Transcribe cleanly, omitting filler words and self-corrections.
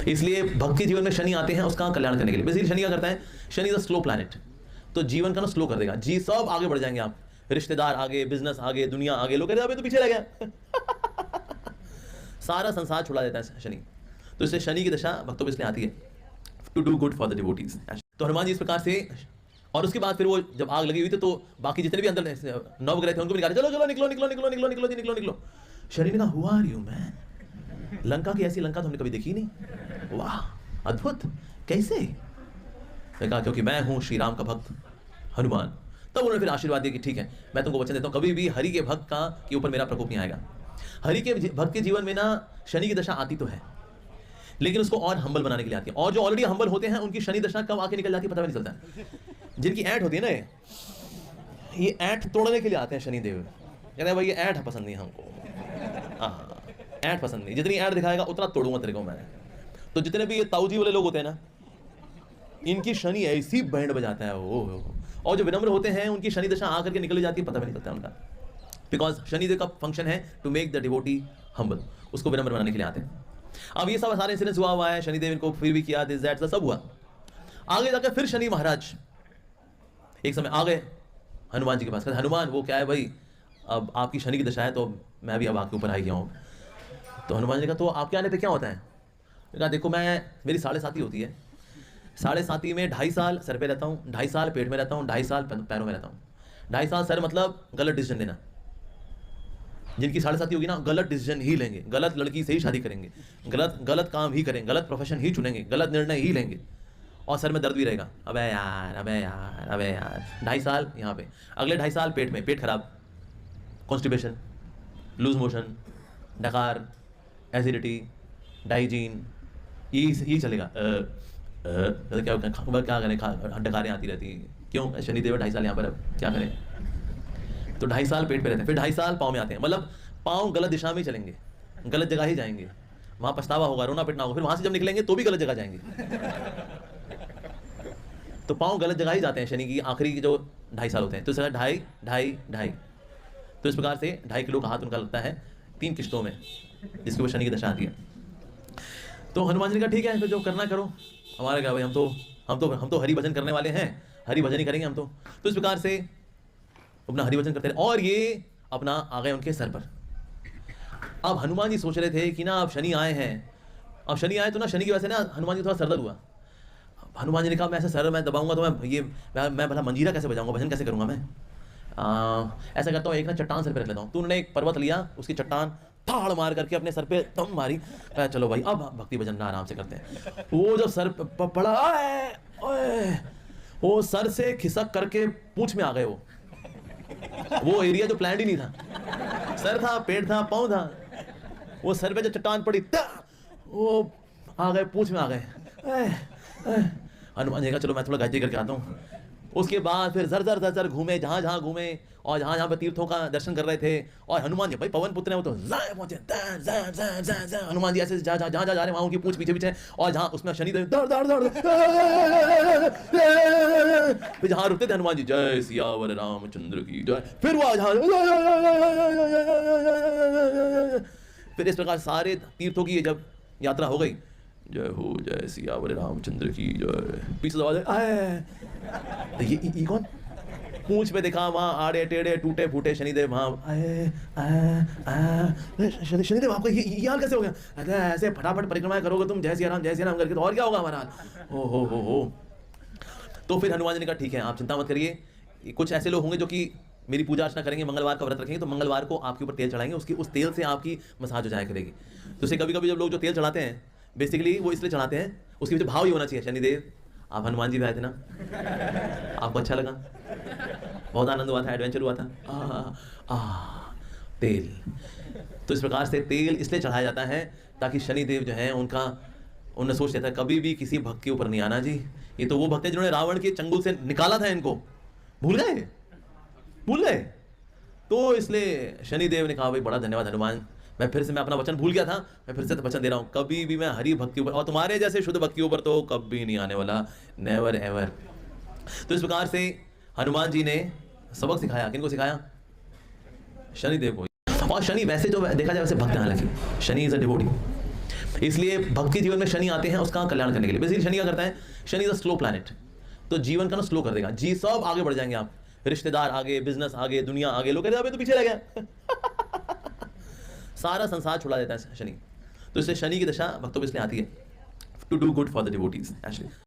इसलिए भक्त के जीवन में शनि आते हैं उसका कल्याण करने के लिए। बेसिकली शनि क्या करता है, Shani is a slow planet, तो जीवन का ना स्लो कर देगा जी, सब आगे बढ़ जाएंगे आप, रिश्तेदार आगे, बिजनेस आगे, दुनिया आगे, लोग कहते हैं अबे तो पीछे रह गया सारा संसार छुड़ा देता है शनि। तो इसलिए शनि की दशा भक्तों पर इसलिए आती है to do good for the devotees. तो हनुमान जी इस प्रकार से, और उसके बाद फिर वो जब आग लगी हुई थी तो बाकी जितने भी अंदर नवग्रह थे उनको भी निकाले, चलो चलो निकलो निकलो निकलो निकलो निकलो निकलो निकलो। शनि ने कहा who are you man, Lanka की ऐसी लंका तो हमने कभी देखी नहीं, वाह अद्भुत, कैसे? मैं कहा क्योंकि मैं हूं श्री राम का भक्त हनुमान। तब उन्होंने फिर आशीर्वाद दिया कि ठीक है मैं तुमको वचन देता हूं कभी भी हरि के भक्त का के ऊपर मेरा प्रकोप नहीं आएगा। हरि के भक्त के जीवन में ना शनि की दशा आती तो है, लेकिन उसको और हम्बल बनाने के लिए आती है, और जो ऑलरेडी हम्बल होते हैं उनकी शनि दशा कब आके निकल जाती है पता भी नहीं चलता। जिनकी ऐंठ होती है ना, ये ऐंठ तोड़ने के लिए आते हैं शनि देव, कहते हैं भाई ये ऐंठ पसंद नहीं हमको, हाँ ऐंठ पसंद नहीं, जितनी ऐंठ दिखाएगा उतना तोड़ूंगा तेरे को मैं। तो जितने भी ये ताऊजी वाले लोग होते हैं ना, इनकी शनि ऐसी बैंड बजाता है वो, और जो विनम्र होते हैं उनकी शनि दशा आकर के निकल जाती है पता भी नहीं चलता उनका, बिकॉज शनिदेव का फंक्शन है to make the devotee humble, उसको विनम्र बनाने के लिए आते हैं। अब ये सब सारे इंसिडेंस हुआ है, शनिदेव इनको फिर भी किया, दिस दैट सब हुआ। आगे जाकर फिर शनि महाराज एक समय आ गए हनुमान जी के पास, कहते हनुमान वो क्या है भाई, अब आपकी शनि की दशा है तो मैं भी अब आपके ऊपर आ गया हूँ। तो हनुमान जी का तो आपके आने पे क्या होता है? कहा देखो मैं, मेरी 7.5 होती है, 7.5 में 2.5 साल सर पे रहता हूँ, 2.5 साल पेट में रहता हूँ, 2.5 साल पैरों में रहता हूँ। 2.5 साल सर मतलब गलत डिसीजन लेना, जिनकी 7.5 होगी ना गलत डिसीजन ही लेंगे, गलत लड़की से ही शादी करेंगे, गलत काम ही करेंगे, गलत प्रोफेशन ही चुनेंगे, गलत निर्णय ही लेंगे, और सर में दर्द भी रहेगा, अबे यार अबे यार अबे यार। 2.5 साल यहाँ पे, अगले 2.5 साल पेट में, पेट खराब, कॉन्स्टिपेशन, लूज मोशन, डकार, एसिडिटी, डाइजीन, ये चलेगा। क्या करें, डकारें आती रहती, क्यों? शनिदेव 2.5 साल यहाँ पर, अब क्या करें? तो 2.5 साल पेट पे रहते हैं, फिर 2.5 साल पाँव में आते हैं, मतलब पाँव गलत दिशा में ही चलेंगे, गलत जगह ही जाएंगे, वहाँ पछतावा होगा, रोना पिटना होगा, फिर वहाँ से जब निकलेंगे तो भी गलत जगह जाएंगे। तो पाँव गलत जगह ही जाते हैं शनि की आखिरी की जो 2.5 साल होते हैं। तो इस 2.5 तो इस प्रकार से 2.5 किलो का हाथ उनका लगता है 3 किश्तों में, जिसके ऊपर शनि की दशा आती है। तो हनुमान जी ने कहा ठीक है फिर जो करना करो, हमारा क्या भाई, हम तो हरि भजन करने वाले हैं, हरि भजन ही करेंगे हम तो। इस प्रकार से अपना हरि भजन करते रहे, और ये अपना आ गए उनके सर पर। अब हनुमान जी सोच रहे थे कि ना अब शनि आए हैं, अब शनि आए तो ना शनि की वजह से ना हनुमान जी थोड़ा सरदर्द हुआ। हनुमान जी ने कहा मैं ऐसे सर मैं दबाऊंगा तो मैं भला मंजीरा कैसे बजाऊंगा, भजन कैसे करूंगा मैं, ऐसा करता हूँ एक ना चट्टान सर पे रख लेता हूँ। तो उन्होंने एक पर्वत लिया, उसकी चट्टान थाड़ मार करके अपने सर पे दम मारी, चलो भाई अब भक्ति भजन ना आराम से करते हैं। वो जब सर पड़ा, वो सर से खिसक करके पूंछ में आ गए, वो एरिया जो प्लान ही नहीं था, सर था, पेट था, पाँव था, वो सर पे जो चट्टान पड़ी वो आ गए, पूंछ में आ गए। हनुमान जी का चलो मैं थोड़ा गायत्री करके आता हूँ। उसके बाद फिर जर जर घूमे, जहाँ जहाँ घूमे और जहाँ पे तीर्थों का दर्शन कर रहे थे। और हनुमान जी भाई पवन पुत्र है, वो तो पहुंचे, हनुमान जी ऐसे जहाँ जा रहे हैं वहाँ उनकी पूंछ पीछे पीछे, और जहाँ उसमें शनिदेव दौड़ फिर जहाँ रुकते थे हनुमान जी जय सियावर रामचंद्र की जय, फिर वो जहाँ फिर इस प्रकार सारे तीर्थों की जब यात्रा हो गई, जय हो जय सियावर रामचंद्र की जय, पीछे से आवाज आए, ये कौन? पूंछ पे देखा, वहां आड़े टेढ़े टूटे फूटे शनिदेव, वहां शनिदेव आपका ये हाल कैसे हो गया? अरे ऐसे फटाफट परिक्रमा करोगे तुम जय सिया राम करके तो और क्या होगा हमारा हाल? हो। तो फिर हनुमान जी ने कहा ठीक है आप चिंता मत करिए, कुछ ऐसे लोग होंगे जो कि मेरी पूजा अर्चना करेंगे, मंगलवार का व्रत रखेंगे, तो मंगलवार को आपके ऊपर तेल चढ़ाएंगे, उसकी उस तेल से आपकी मसाज हो जाया करेगी। तो उसे कभी कभी जब लोग जो तेल चढ़ाते हैं बेसिकली वो इसलिए चढ़ाते हैं, उसके पीछे भाव ही होना चाहिए, शनिदेव आप हनुमान जी भी आए थे ना, आपको अच्छा लगा, बहुत आनंद हुआ था, एडवेंचर हुआ था, तेल। तो इस प्रकार से तेल इसलिए चढ़ाया जाता है ताकि शनिदेव जो है उन्हें सोच लेता है कभी भी किसी भक्त के ऊपर नहीं आना जी, ये तो वो भक्त है जिन्होंने रावण के चंगुल से निकाला था, इनको भूल गए। तो इसलिए शनिदेव ने कहा भाई बड़ा धन्यवाद हनुमान, मैं अपना वचन भूल गया था, मैं फिर से वचन दे रहा हूँ, कभी भी मैं हरि भक्ति ऊपर और तुम्हारे जैसे शुद्ध भक्ति ऊपर तो कभी नहीं आने वाला, नेवर एवर। तो इस प्रकार से हनुमान जी ने सबक सिखाया, किनको सिखाया? शनिदेव को। और शनि वैसे जो देखा जाए वैसे भक्त हैं, हालांकि शनि इज अ डिवोटी, इसलिए भक्ति जीवन में शनि आते हैं उसका कल्याण करने के लिए। बेसिकली शनि क्या करता है, Shani is a slow planet, तो जीवन का ना स्लो कर देगा जी, सब आगे बढ़ जाएंगे आप, रिश्तेदार आगे, बिजनेस आगे, दुनिया आगे, लोग कहते हैं अबे तो पीछे रह गया सारा संसार छुड़ा देता है शनि। तो इससे शनि की दशा भक्तों पर इसलिए आती है to do good for the devotees actually.